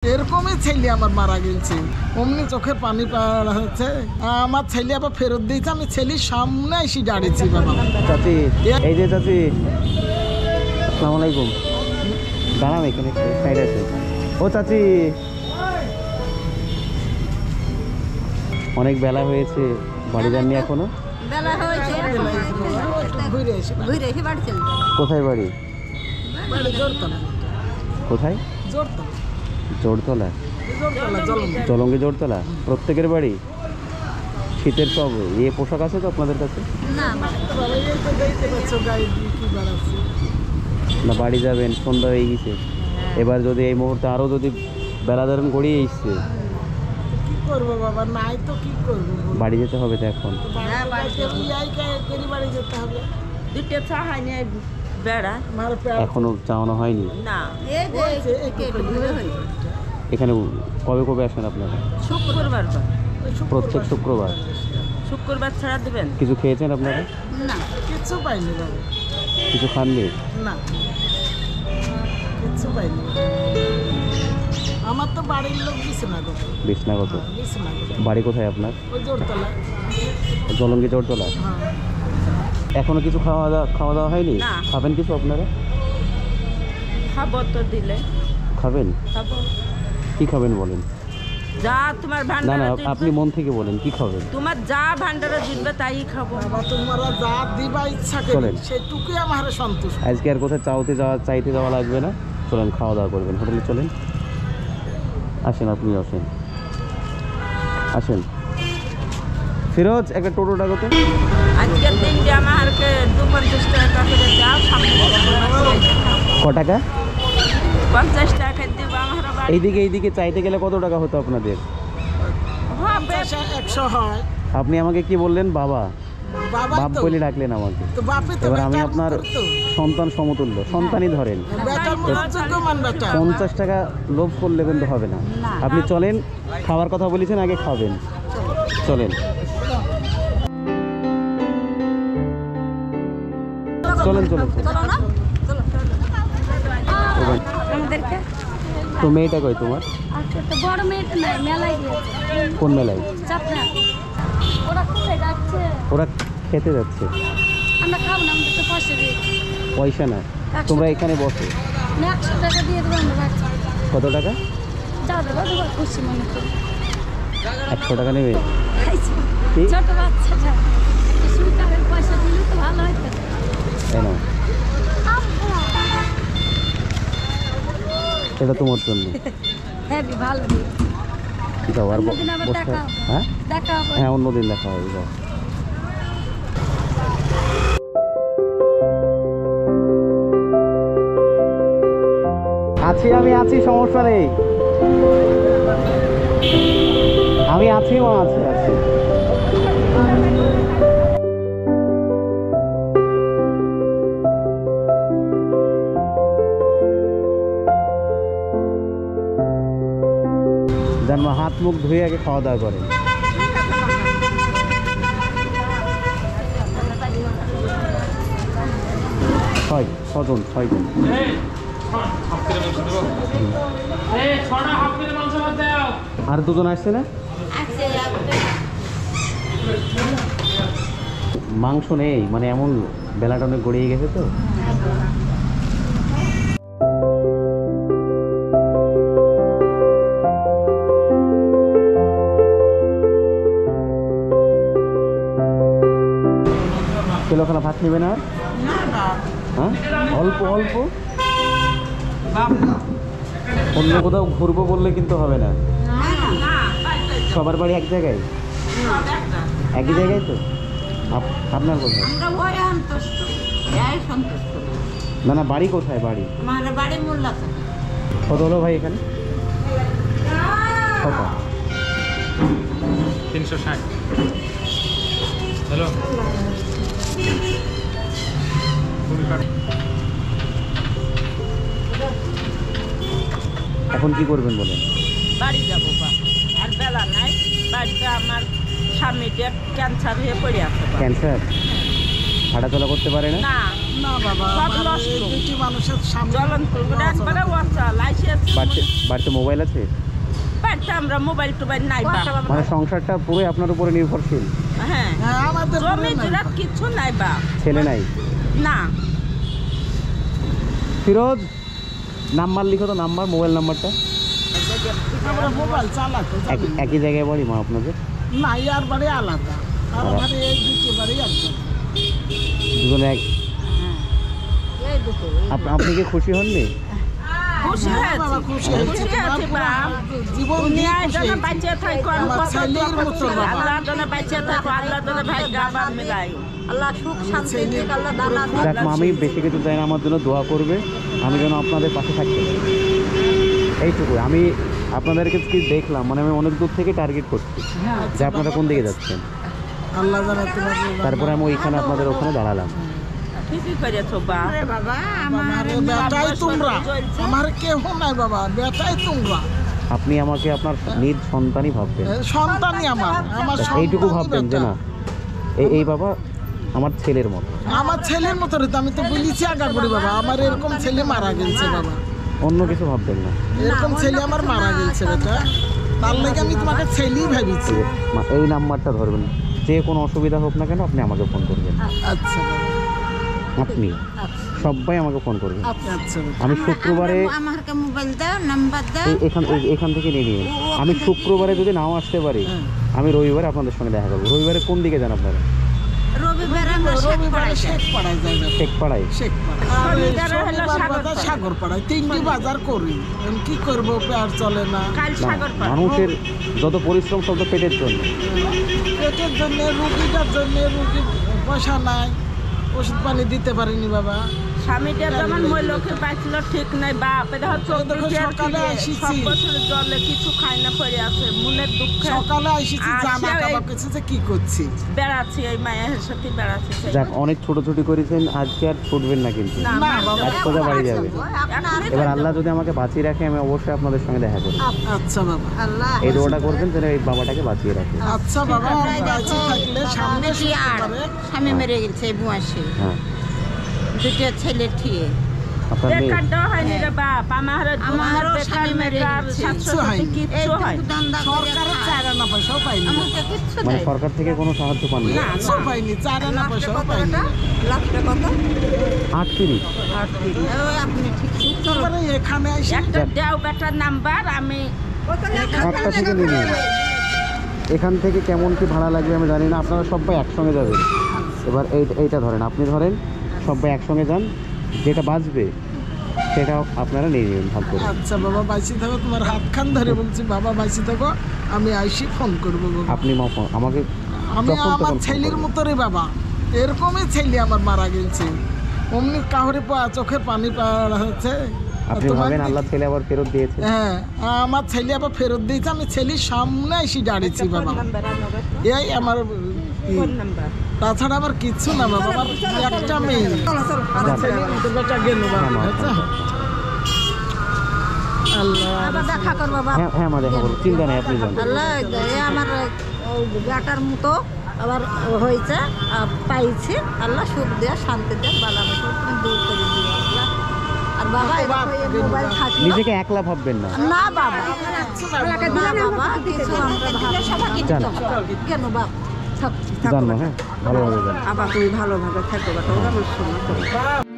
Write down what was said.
এরকমই ছেলে আমার মারা গেছে, অমনি চোখের পানি পাড়া হচ্ছে। আমার ছেলে আবার ফেরত দিয়েছে, আমি ছেলের সামনে এসে দাঁড়িয়েছি। বাবা চাচি, এই যে চাচি, আসসালামু আলাইকুম। দাঁড়ান এখানে সাইড আছে। ও চাচি, অনেক বেলা হয়েছে, বাড়ি যাননি এখনো? কোথায় বাড়ি? কোথায়? জোরতলা। জলঙ্গি জোরতলা। প্রত্যেকের বাড়ি? শীতের সব পোশাক আছে তো আপনাদের কাছে? না, বাড়ি যাবেন, সন্ধ্যা হয়ে গেছে। এবার যদি এই মুহূর্তে আরো যদি বেলা ধরেন গড়িয়ে এসছে, বাড়ি যেতে হবে তো এখন। এখনো চাওয়ানো হয়নি? এখানে কবে কবে আসেন আপনারা? শুক্রবার। প্রত্যেক শুক্রবার? শুক্রবার ছাড়া দেবেন। কিছু খেয়েছেন আপনারা? না, কিছু পাইনি। কিছু খাননি? না, কিছু পাইনি। আমার তো বাড়ির লোক বিছনাগত। বিছনাগত? বাড়ি কোথায় আপনার? ওই জোরতলা। জলঙ্গি জোরতলা। এখনো কিছু খাওয়া দাওয়া হয়নি? খাবেন কিছু আপনারা? খাবো তো, দিলে খাবেন। কি খাবেন বলেন? যা তোমার না ভান্ডারে না, দিবে, আপনি মন থেকে বলেন কি খাবেন। তোমার যা ভান্ডারে দিবে তাই খাবো। তোমরা যা দিবা ইচ্ছা করে সেটুকুই আমার সন্তুষ্ট। আজকে আর কোথায় চাইতে যাওয়া লাগবে না, চলেন খাওয়া দাওয়া করবেন, হোটেলে চলেন। আসেন, আপনি আসেন, আসেন। ফিরোজ, একটা টোটো ডাকো তো। আজকের দিনটা আমাকে 250 টাকা করে দাও। সামনে ক টাকা? 50 টাকা দিব আমার বাড়ি। এইদিকে চাইতে গেলে কত টাকা হতো আপনাদের? 100 হয়। আপনি আমাকে কি বললেন? বাবা, বাপ বলে ডাকলেন আমাকে। এবার আমি আপনার সন্তান সমতুল্য, সন্তানই ধরেন। 50 টাকা লোভ করলে কিন্তু হবে না। আপনি চলেন, খাওয়ার কথা বলেছেন, আগে খাবেন। চলেন চলেন চলেন। তো মেয়েটা কই তোমার? কোন মেলায়? ওরা খেতে যাচ্ছে। পয়সা না, তোমরা এখানে বসো। কত টাকা? 100 টাকা নেবে? এটা তোমার জন্য। হ্যাঁ, অন্যদিন দেখা হবে। আমি আছি, সমস্যা নেই। আমি আছি, আছি। হাত মুখ ধুয়ে আগে খাওয়া দাওয়া করেন। ছজন। আর দুজন আসছে না? মাংস নেই, মানে এমন বেলাটা অনেক গড়িয়ে গেছে তো। কিলোখানা ভাত নেবে না? হ্যাঁ, অল্প অল্প। অন্য কোথাও ঘুরবো বললে কিন্তু হবে না। সবার বাড়ি এক জায়গায়? একই জায়গায় তো? আপনার কোথায়? না, বাড়ি কোথায়? বাড়ি কত হলো ভাই এখানে? কত? 360। হ্যালো, এখন কি করবেন বলেন? বাড়ি যাবো, আর বেলা নাই। বাড়িতে আমার স্বামীটা ক্যান্সার হয়ে পড়ে আছে। ক্যান্সার? হাঁটাচলা করতে পারে না? না না বাবা সব আমার নষ্ট। এই দুটি মানুষের সামনে জ্বলন্ত করে একবারে অচল লাইসেন্স বাড়িতে মোবাইল আছে? বাড়িতে আমরা মোবাইল টোবাইল নাই বা মানে সংসারটা পুরোই আপনার উপরে নির্ভরশীল? হ্যাঁ হ্যাঁ আমাদের জমি জুড়া কিছু নাই বা ছেলে নাই? না ফিরোজ নাম্বার লিখো তো, নাম্বার, মোবাইল নাম্বারটা। আমরা মোবাইল চালাতে জানি না। একই জায়গায় বাড়ি মা আপনাদের? না ইয়ার বাড়ি আলাদা আর আমার এই দুটি বাড়ি একদম দুজনে এক? আপনি কি খুশি হননি? খুশি হ্যাঁ, বাবা, হয়েছি খুশি হয়েছি। খুশি তোমার হয়েছি পুরো বা জীবন দিয়ে দুনিয়ায় খুশি যেন হয়েছি। বাঁচিয়ে থাকো আমি আমার কত ছেলের দোয়া মতো করছি। বাবা। আল্লাহ যেন বাঁচিয়ে থাকো, আল্লাহ যেন ভাগ্য আবার মিলাই। আল্লাহ সুখ শান্তি দিক, আল্লাহ দানা দিক। যাক মা, আমি বেশি কিছু চাই না, আমার জন্য দোয়া করবে, আমি যেন আপনাদের পাশে থাকতে পারি, এইটুকু। আমি আপনাদেরকে কি দেখলাম, মানে আমি অনেক দূর থেকে টার্গেট করছি যে আপনারা কোন দিকে যাচ্ছেন, আল্লাহ জানাতে পারবে তারপরে আমি ওইখানে আপনাদের ওখানে দাঁড়ালাম। ঠিকই করেছো বা বাবা আমার বেটাই তোমরা জ্বলছে। আমার কেউ নাই বাবা, বেটাই তোমরা আপনি আমাকে আপনার নিজ সন্তানই ভাববেন, সন্তানই আমার এইটুকু সন্তানই ভাববেন যে বেটা। না এই বাবা আমার ছেলের মতো। আমার ছেলের মতো রে, আমি তো বলেছি আগা করি বাবা, আমার এরকম ছেলে মারা গেছে বাবা, অন্য কিছু ভাববেন না। এরকম ছেলে আমার মারা গেছে বেটা, তার লাগে আমি তোমাকে ছেলেই ভেবেছি। ঠিক আছে মা, এই নাম্বারটা ধরবেন, যে কোনো অসুবিধা হোক না কেন আপনি আমাকে ফোন করবেন। আচ্ছা বাবা, আপনি সবাই আমাকে ফোন করবেন। আচ্ছা বাবা। আমি শুক্রবারে আমাকে মোবাইল দাও, নাম্বার দাও। এখান থেকে নিয়ে নিন। আমি শুক্রবারে যদি নাও আসতে পারি, হ্যাঁ। আমি রবিবারে আপনাদের সঙ্গে দেখা করবো। রবিবারে কোন দিকে যান আপনারা? রবিবারে আমরা শেখ রবিবারে পড়াই যাই। শেখ পাড়ায় যাই বাবা। শেখপাড়ায়? শেখ পাড়ায়। আর এই শনিবারে হলো শনিবার সাগর বাজার পাড়া। সাগর পাড়ায়, তিনটি বাজার করি, এখন কি করবো, পেয়ার চলে না। কাল না, সাগর পার মানুষের যত পরিশ্রম সব তো পেটের জন্য। পেটের জন্য, রুগীটার জন্য, রুগী পয়সা নাই, ওষুধ পানি দিতে পারিনি বাবা। স্বামীটা যেমন মহিলাকে পাইছিল ঠিক নাই বাপ, এটা হচ্ছে দেখো, সকালে এসেছি। সব বছর জলে কিছু খাই না পড়ে আছে মনের দুঃখে সকালে এসেছি, আর জানা সে- কাবা কিছু যে কি করছি। বেড়াচ্ছি, এই মায়ের সাথে বেড়াচ্ছি। যাক, অনেক ছোটাছুটি করেছেন, আজকে আর ছুটবেন না কিন্তু, না, না বাবা, এক সোজা বাড়ি যাবে। এখনই এবার আল্লাহ যদি আমাকে বাঁচিয়ে রাখে, আমি অবশ্যই আপনাদের সঙ্গে দেখা করব। আচ্ছা বাবা, আল্লাহ এই দোয়াটা করবেন যেন এই বাবাটাকে বাঁচিয়ে রাখে। আচ্ছা বাবা, বাঁচি থাকলে সামনে বেশি শুনতে আর পারে। স্বামী মেরে গেছে এই বয়সে, হ্যাঁ, দুটো ছেলে ঠিয়ে। আপনার মেয়ে? বেকার দেওয়া হয়নি রে বাপ, আমারও বেকার স্বামী মেরে মেকার গেছে। কিচ্ছু হয়নি। কিচ্ছু হয় এইটুকু দান্দা করে সরকারের খায়। 4 আনা পয়সাও পাইনি, আমাকে কিচ্ছু মানে দেয় সরকার থেকে কোনো সাহায্য পাননি? কিচ্ছু পাইনি, 4 আনা পয়সাও পাইনি। লাখটা কত? 38? ওই আপনি ঠিক তারপরে এখানে এসে একটা দেও বেটার নাম্বার আমি একটা থেকে নিয়ে নিন। এখান থেকে কেমন কি ভাড়া লাগবে আমি জানি না, আপনারা সবাই একসঙ্গে যাবেন। এবার এইটা ধরেন, আপনি ধরেন, সবাই একসঙ্গে যান, যেটা বাঁচবে সেটা আপনারা নিয়ে নেবেন ভাগ করে। আচ্ছা বাবা, বাইসি থাকো, তোমার হাত খান ধরে বলছি বাবা, বাইসি থাকো, আমি আইসি ফোন করবো বাবা। আপনি আমাকে আমি যখন আমার তখন ফোন ছেলের করবেন। মতো রে বাবা, এরকমই ছেলে আমার মারা গেছে, অমনি কাহরে চোখের পানি পাওয়া হচ্ছে। আপনি ভাবেন আল্লাহ ছেলে আবার ফেরত দিয়েছে। হ্যাঁ, আমার ছেলে আবার ফেরত দিয়েছে, আমি ছেলের সামনে এসে দাঁড়িয়েছি বাবা, এই আমার ই। ফোন নাম্বার তাছাড়া আবার কিচ্ছু না বাবা, আমার একটা মেয়ে, আমার ছেলের মতো বেটা গেল বাবা, হ্যাঁ, মা, বুঝছো? আল্লাহ, আবার দেখা করবো বাবা। হ্যাঁ হ্যাঁ, আমাদের খবর, চিন্তা নেই, আপনি যান। আল্লাহ এ আমার গাটার মতো আবার হয়েছে, পাইছি। আল্লাহ সুখ দেয়া, শান্তি দেয়া, বালানো সব তুমি দূর করে দিও আল্লাহ। আর বাবা এরকম এই মোবাইল থাকলে নিজেকে একলা ভাববেন না। না বাবা, না বাবা, কিছু আমরা ভাবি যান। কেন বাবা থাক জানো, হ্যাঁ, ভালোভাবে যান। আবার তুমি ভালোভাবে থাকো, বাবা, ওরা আমার শোনা।